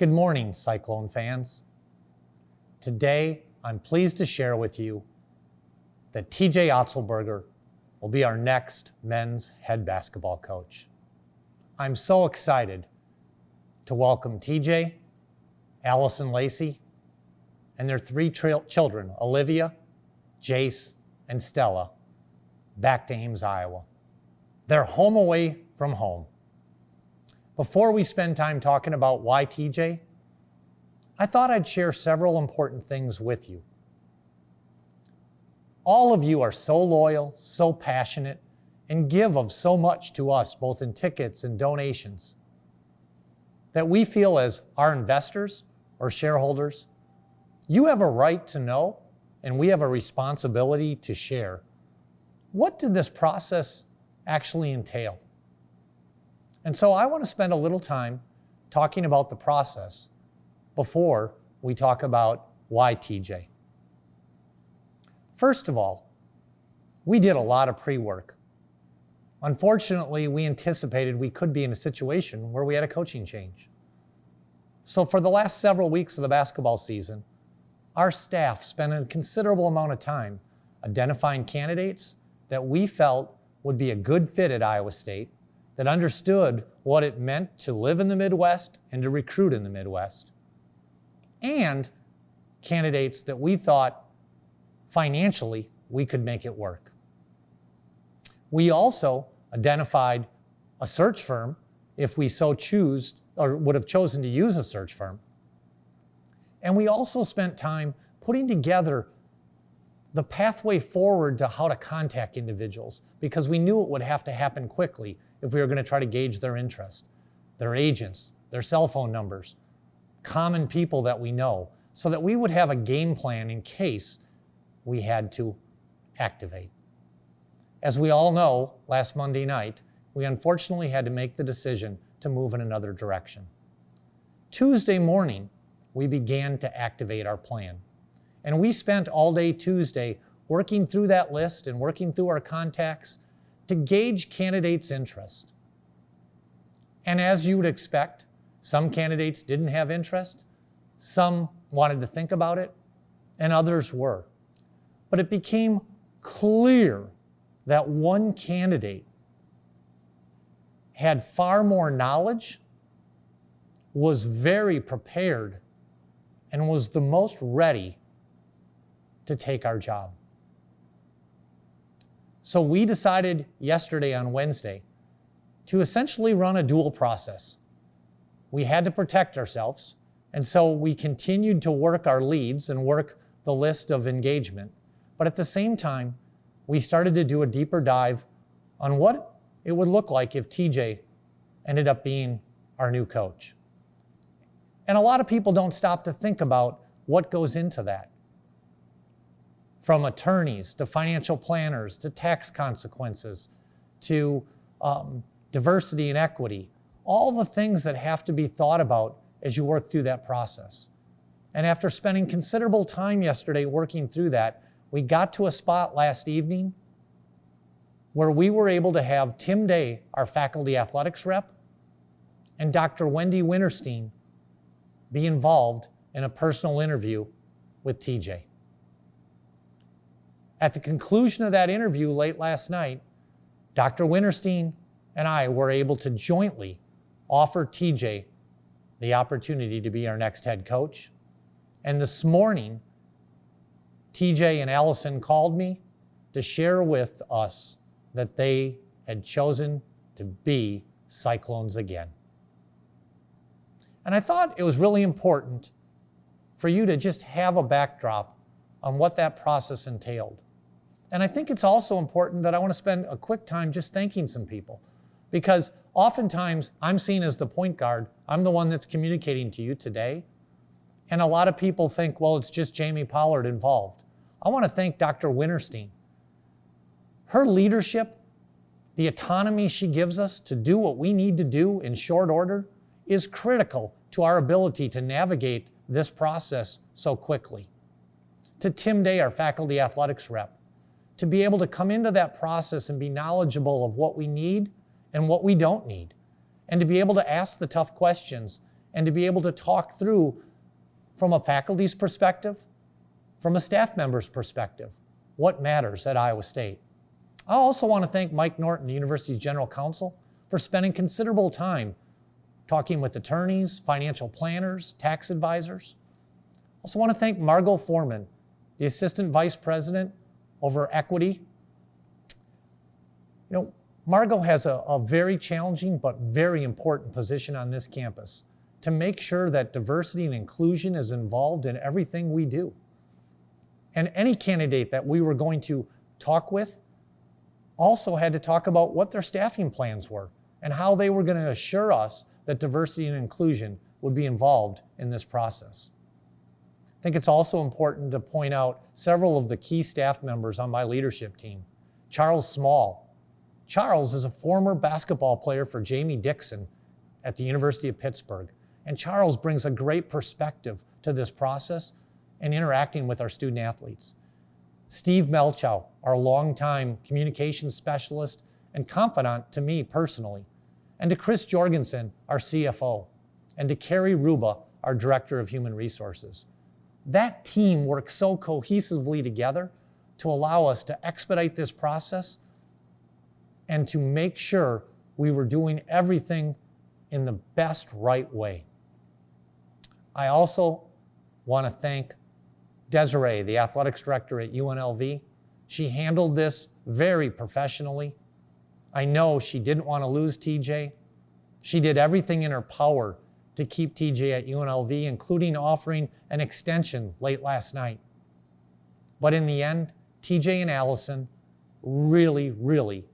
Good morning, Cyclone fans. Today, I'm pleased to share with you that TJ Otzelberger will be our next men's head basketball coach. I'm so excited to welcome TJ, Allison Lacey, and their three children, Olivia, Jace, and Stella, back to Ames, Iowa. They're home away from home. Before we spend time talking about why TJ, I thought I'd share several important things with you. All of you are so loyal, so passionate, and give of so much to us, both in tickets and donations, that we feel as our investors or shareholders, you have a right to know, and we have a responsibility to share. What did this process actually entail? And so I want to spend a little time talking about the process before we talk about why TJ. First of all, we did a lot of pre-work. Unfortunately, we anticipated we could be in a situation where we had a coaching change. So for the last several weeks of the basketball season, our staff spent a considerable amount of time identifying candidates that we felt would be a good fit at Iowa State, that understood what it meant to live in the Midwest and to recruit in the Midwest, and candidates that we thought financially we could make it work. We also identified a search firm if we so choose, or would have chosen to use a search firm. And we also spent time putting together the pathway forward to how to contact individuals, because we knew it would have to happen quickly if we were going to try to gauge their interest, their agents, their cell phone numbers, common people that we know, so that we would have a game plan in case we had to activate. As we all know, last Monday night, we unfortunately had to make the decision to move in another direction. Tuesday morning, we began to activate our plan. And we spent all day Tuesday working through that list and working through our contacts to gauge candidates' interest. And as you would expect, some candidates didn't have interest, some wanted to think about it, and others were. But it became clear that one candidate had far more knowledge, was very prepared, and was the most ready to take our job. So we decided yesterday on Wednesday to essentially run a dual process. We had to protect ourselves, and so we continued to work our leads and work the list of engagement. But at the same time, we started to do a deeper dive on what it would look like if TJ ended up being our new coach. And a lot of people don't stop to think about what goes into that. From attorneys to financial planners to tax consequences to diversity and equity, all the things that have to be thought about as you work through that process. And after spending considerable time yesterday working through that, we got to a spot last evening where we were able to have Tim Day, our faculty athletics rep, and Dr. Wendy Winterstein be involved in a personal interview with TJ. At the conclusion of that interview late last night, Dr. Winterstein and I were able to jointly offer TJ the opportunity to be our next head coach. And this morning, TJ and Allison called me to share with us that they had chosen to be Cyclones again. And I thought it was really important for you to just have a backdrop on what that process entailed. And I think it's also important that I want to spend a quick time just thanking some people, because oftentimes I'm seen as the point guard. I'm the one that's communicating to you today. And a lot of people think, well, it's just Jamie Pollard involved. I want to thank Dr. Winterstein. Her leadership, the autonomy she gives us to do what we need to do in short order, is critical to our ability to navigate this process so quickly. To Tim Day, our faculty athletics rep, to be able to come into that process and be knowledgeable of what we need and what we don't need, and to be able to ask the tough questions and to be able to talk through from a faculty's perspective, from a staff member's perspective, what matters at Iowa State. I also want to thank Mike Norton, the university's general counsel, for spending considerable time talking with attorneys, financial planners, tax advisors. I also want to thank Margot Foreman, the assistant vice president over equity. Margot has a very challenging but very important position on this campus to make sure that diversity and inclusion is involved in everything we do. And any candidate that we were going to talk with also had to talk about what their staffing plans were and how they were going to assure us that diversity and inclusion would be involved in this process. I think it's also important to point out several of the key staff members on my leadership team. Charles Small. Charles is a former basketball player for Jamie Dixon at the University of Pittsburgh. And Charles brings a great perspective to this process and interacting with our student athletes. Steve Melchow, our longtime communications specialist and confidant to me personally. And to Chris Jorgensen, our CFO. And to Carrie Ruba, our Director of Human Resources. That team works so cohesively together to allow us to expedite this process and to make sure we were doing everything in the best right way. I also want to thank Desiree, the athletics director at UNLV. She handled this very professionally. I know she didn't want to lose TJ. She did everything in her power to keep TJ at UNLV, including offering an extension late last night. But in the end, TJ and Allison really, really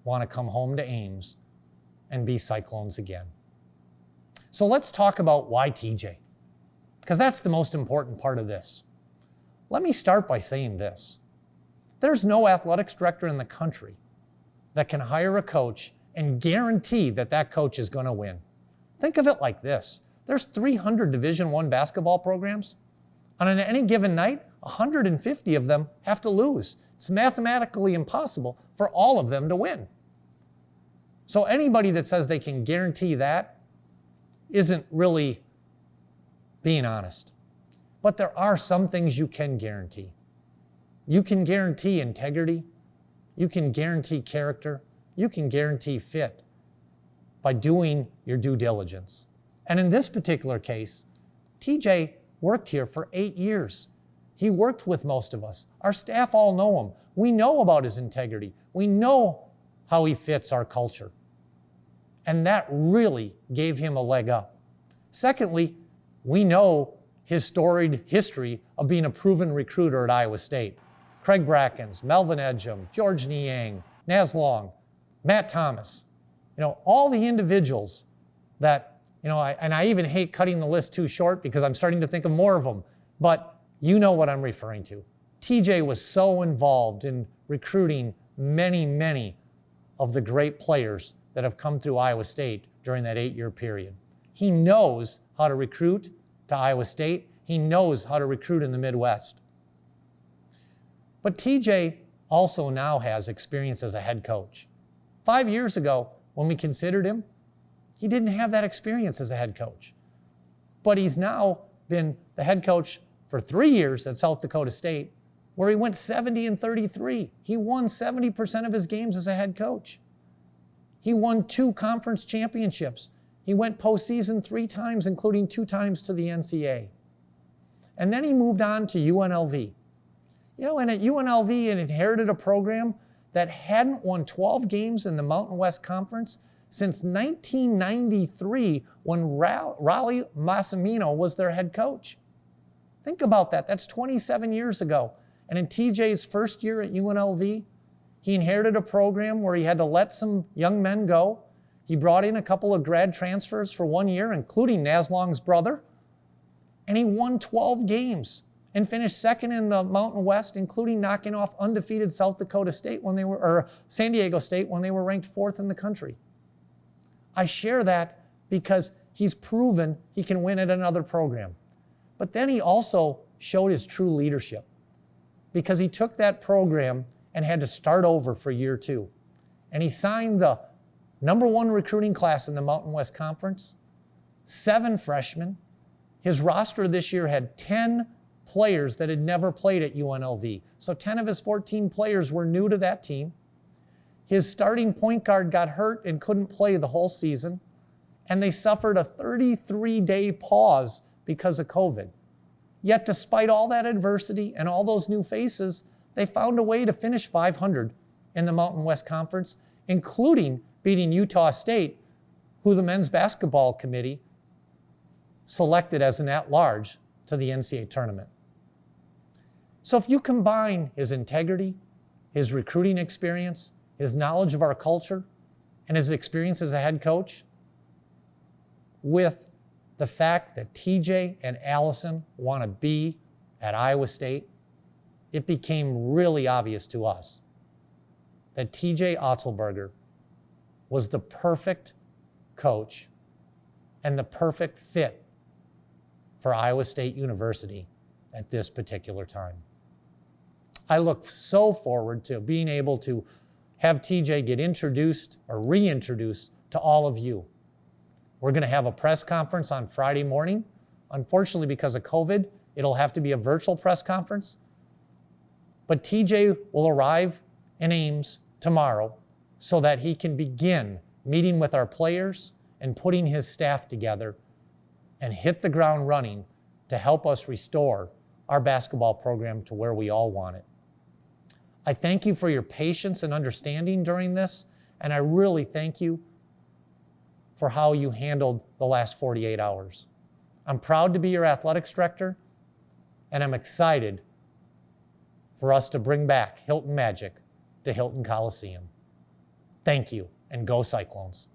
want to come home to Ames and be Cyclones again. So let's talk about why TJ, because that's the most important part of this. Let me start by saying this. There's no athletics director in the country that can hire a coach and guarantee that that coach is going to win. Think of it like this. There's 300 Division I basketball programs. And on any given night, 150 of them have to lose. It's mathematically impossible for all of them to win. So anybody that says they can guarantee that isn't really being honest. But there are some things you can guarantee. You can guarantee integrity. You can guarantee character. You can guarantee fit by doing your due diligence. And in this particular case, TJ worked here for 8 years. He worked with most of us. Our staff all know him. We know about his integrity. We know how he fits our culture. And that really gave him a leg up. Secondly, we know his storied history of being a proven recruiter at Iowa State. Craig Brackens, Melvin Edgem, George Niang, Naz Long, Matt Thomas. All the individuals that, I even hate cutting the list too short because I'm starting to think of more of them, but you know what I'm referring to. TJ was so involved in recruiting many, many of the great players that have come through Iowa State during that 8-year period. He knows how to recruit to Iowa State. He knows how to recruit in the Midwest. But TJ also now has experience as a head coach. 5 years ago, when we considered him, he didn't have that experience as a head coach. But he's now been the head coach for 3 years at South Dakota State, where he went 70-33. He won 70% of his games as a head coach. He won 2 conference championships. He went postseason 3 times, including 2 times to the NCAA. And then he moved on to UNLV. And at UNLV, he inherited a program that hadn't won 12 games in the Mountain West Conference since 1993 when Rollie Massimino was their head coach. Think about that. That's 27 years ago. And in TJ's first year at UNLV, he inherited a program where he had to let some young men go. He brought in a couple of grad transfers for 1 year, including Naz Long's brother. And he won 12 games and finished second in the Mountain West, including knocking off undefeated South Dakota State or San Diego State when they were ranked 4th in the country. I share that because he's proven he can win at another program. But then he also showed his true leadership because he took that program and had to start over for year 2. And he signed the #1 recruiting class in the Mountain West Conference. 7 freshmen. His roster this year had 10 players that had never played at UNLV. So 10 of his 14 players were new to that team. His starting point guard got hurt and couldn't play the whole season. And they suffered a 33-day pause because of COVID. Yet despite all that adversity and all those new faces, they found a way to finish 500 in the Mountain West Conference, including beating Utah State, who the men's basketball committee selected as an at-large to the NCAA tournament. So if you combine his integrity, his recruiting experience, his knowledge of our culture, and his experience as a head coach with the fact that TJ and Allison want to be at Iowa State, it became really obvious to us that TJ Otzelberger was the perfect coach and the perfect fit for Iowa State University at this particular time. I look so forward to being able to have TJ get introduced or reintroduced to all of you. We're going to have a press conference on Friday morning. Unfortunately, because of COVID, it'll have to be a virtual press conference. But TJ will arrive in Ames tomorrow so that he can begin meeting with our players and putting his staff together and hit the ground running to help us restore our basketball program to where we all want it. I thank you for your patience and understanding during this, and I really thank you for how you handled the last 48 hours. I'm proud to be your athletics director, and I'm excited for us to bring back Hilton Magic to Hilton Coliseum. Thank you, and go Cyclones.